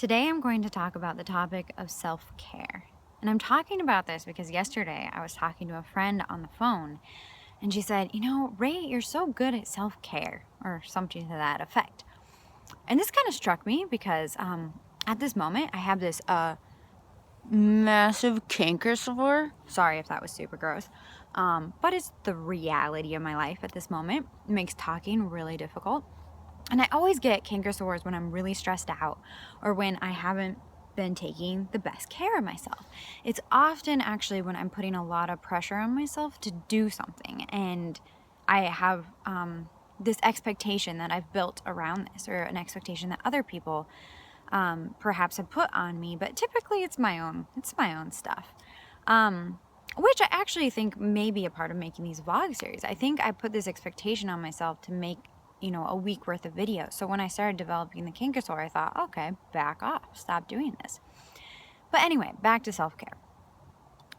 Today I'm going to talk about the topic of self-care. And I'm talking about this because yesterday I was talking to a friend on the phone and she said, Ray, you're so good at self-care or something to that effect. And this kind of struck me because at this moment I have this massive canker sore. Sorry if that was super gross. But it's the reality of my life at this moment. It makes talking really difficult. And I always get canker sores when I'm really stressed out or when I haven't been taking the best care of myself. It's often actually when I'm putting a lot of pressure on myself to do something, and I have this expectation that I've built around this, or an expectation that other people perhaps have put on me, but typically it's my own stuff. Which I actually think may be a part of making these vlog series. I think I put this expectation on myself to make a week worth of videos. So when I started developing the canker sore, I thought, okay, back off, stop doing this. But anyway, back to self-care.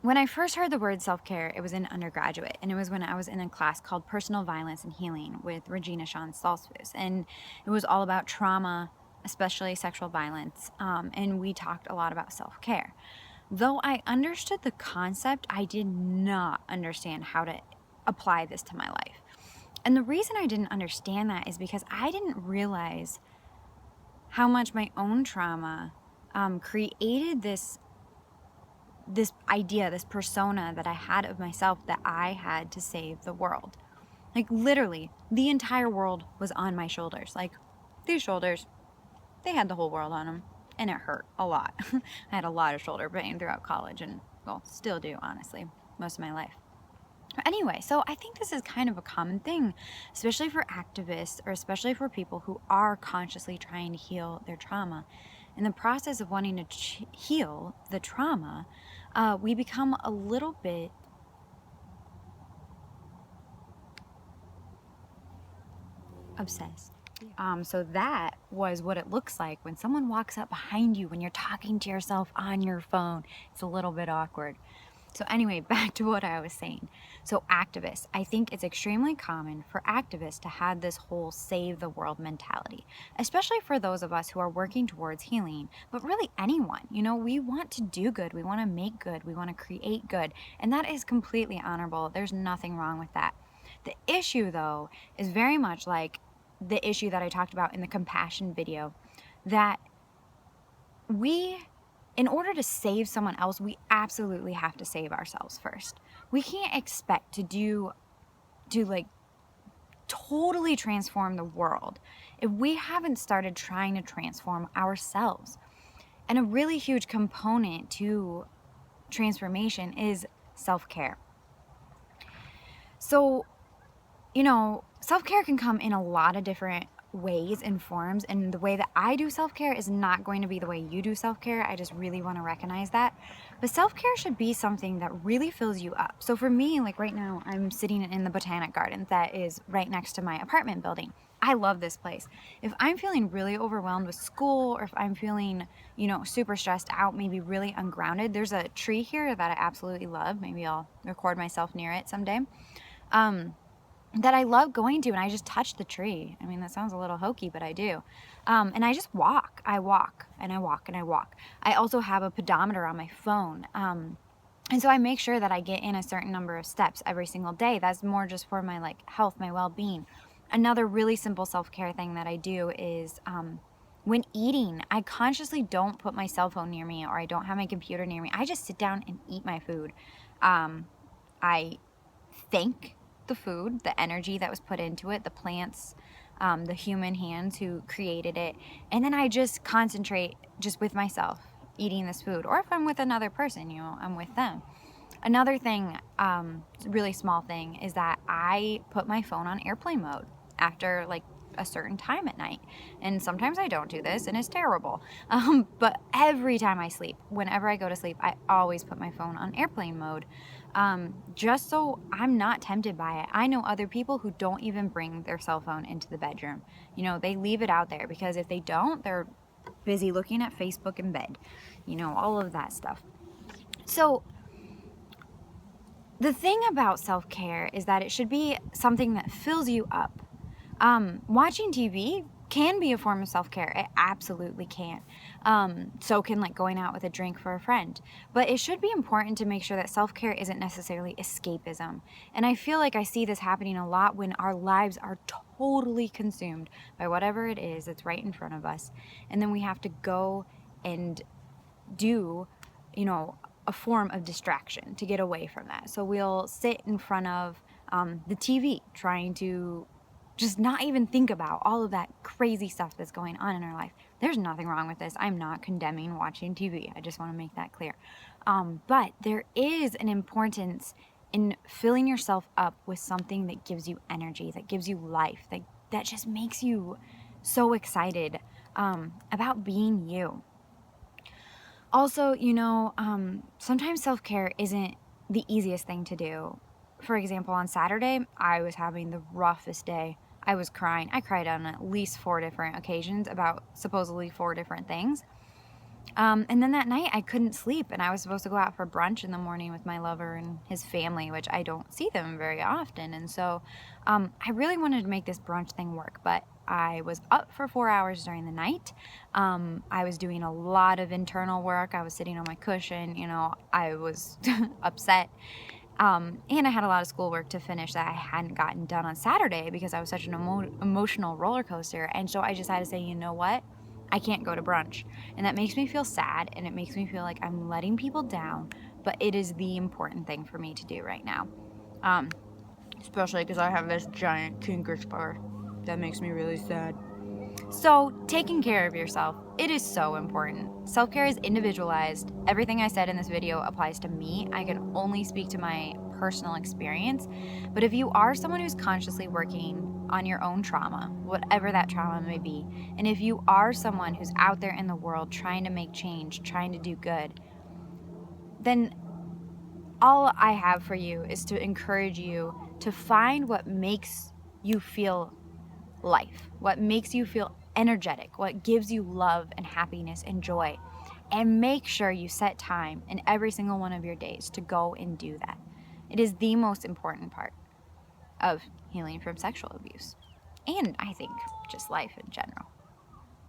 When I first heard the word self-care, it was in undergraduate, and it was when I was in a class called Personal Violence and Healing with Regina Sean Stoltzfus, and it was all about trauma, especially sexual violence, and we talked a lot about self-care. Though I understood the concept, I did not understand how to apply this to my life. And the reason I didn't understand that is because I didn't realize how much my own trauma created this idea, this persona that I had of myself, that I had to save the world. Like literally, the entire world was on my shoulders. Like these shoulders, they had the whole world on them, and it hurt a lot. I had a lot of shoulder pain throughout college, and well, still do, honestly, most of my life. Anyway, so I think this is kind of a common thing, especially for activists, or especially for people who are consciously trying to heal their trauma. In the process of wanting to heal the trauma, we become a little bit obsessed. So that was what it looks like when someone walks up behind you when you're talking to yourself on your phone. It's a little bit awkward. So anyway, back to what I was saying. So activists, I think it's extremely common for activists to have this whole save the world mentality, especially for those of us who are working towards healing, but really anyone. We want to do good, we want to make good, we want to create good, and that is completely honorable. There's nothing wrong with that. The issue, though, is very much like the issue that I talked about in the compassion video, that in order to save someone else, we absolutely have to save ourselves first. We can't expect to like totally transform the world if we haven't started trying to transform ourselves. And a really huge component to transformation is self-care. So, self-care can come in a lot of different ways and forms, and the way that I do self-care is not going to be the way you do self-care. I just really want to recognize that. But self-care should be something that really fills you up. So for me, like right now, I'm sitting in the Botanic Garden that is right next to my apartment building. I love this place. If I'm feeling really overwhelmed with school, or if I'm feeling, super stressed out, maybe really ungrounded, there's a tree here that I absolutely love. Maybe I'll record myself near it someday. That I love going to, and I just touch the tree. I mean, that sounds a little hokey, but I do. And I just walk. I walk, and I walk, and I walk. I also have a pedometer on my phone. And so I make sure that I get in a certain number of steps every single day. That's more just for my health, my well-being. Another really simple self-care thing that I do is when eating, I consciously don't put my cell phone near me, or I don't have my computer near me. I just sit down and eat my food. I thank the food, the energy that was put into it, the plants, the human hands who created it, and then I just concentrate just with myself eating this food. Or if I'm with another person, I'm with them. Another thing, really small thing, is that I put my phone on airplane mode after a certain time at night. And sometimes I don't do this, and it's terrible. But every time I sleep, whenever I go to sleep, I always put my phone on airplane mode, just so I'm not tempted by it. I know other people who don't even bring their cell phone into the bedroom. They leave it out there because if they don't, they're busy looking at Facebook in bed, all of that stuff. So the thing about self-care is that it should be something that fills you up. Watching TV can be a form of self-care. It absolutely can. So can like going out with a drink for a friend. But it should be important to make sure that self-care isn't necessarily escapism. And I feel like I see this happening a lot when our lives are totally consumed by whatever it is that's right in front of us. And then we have to go and do, a form of distraction to get away from that. So we'll sit in front of the TV trying to just not even think about all of that crazy stuff that's going on in our life. There's nothing wrong with this. I'm not condemning watching TV. I just want to make that clear. But there is an importance in filling yourself up with something that gives you energy, that gives you life, that just makes you so excited about being you. Also, sometimes self-care isn't the easiest thing to do. For example, on Saturday, I was having the roughest day. I was crying. I cried on at least 4 different occasions about supposedly 4 different things. And then that night I couldn't sleep, and I was supposed to go out for brunch in the morning with my lover and his family, which I don't see them very often. And so I really wanted to make this brunch thing work, but I was up for 4 hours during the night. I was doing a lot of internal work. I was sitting on my cushion, I was upset. And I had a lot of schoolwork to finish that I hadn't gotten done on Saturday because I was such an emotional roller coaster. And so I decided to say, you know what? I can't go to brunch. And that makes me feel sad, and it makes me feel like I'm letting people down, but it is the important thing for me to do right now. Especially because I have this giant kinker scar that makes me really sad. So, taking care of yourself, it is so important. Self-care is individualized. Everything I said in this video applies to me. I can only speak to my personal experience. But if you are someone who's consciously working on your own trauma, whatever that trauma may be, and if you are someone who's out there in the world trying to make change, trying to do good, then all I have for you is to encourage you to find what makes you feel life, what makes you feel energetic, what gives you love and happiness and joy. And make sure you set time in every single one of your days to go and do that. It is the most important part of healing from sexual abuse. And I think just life in general.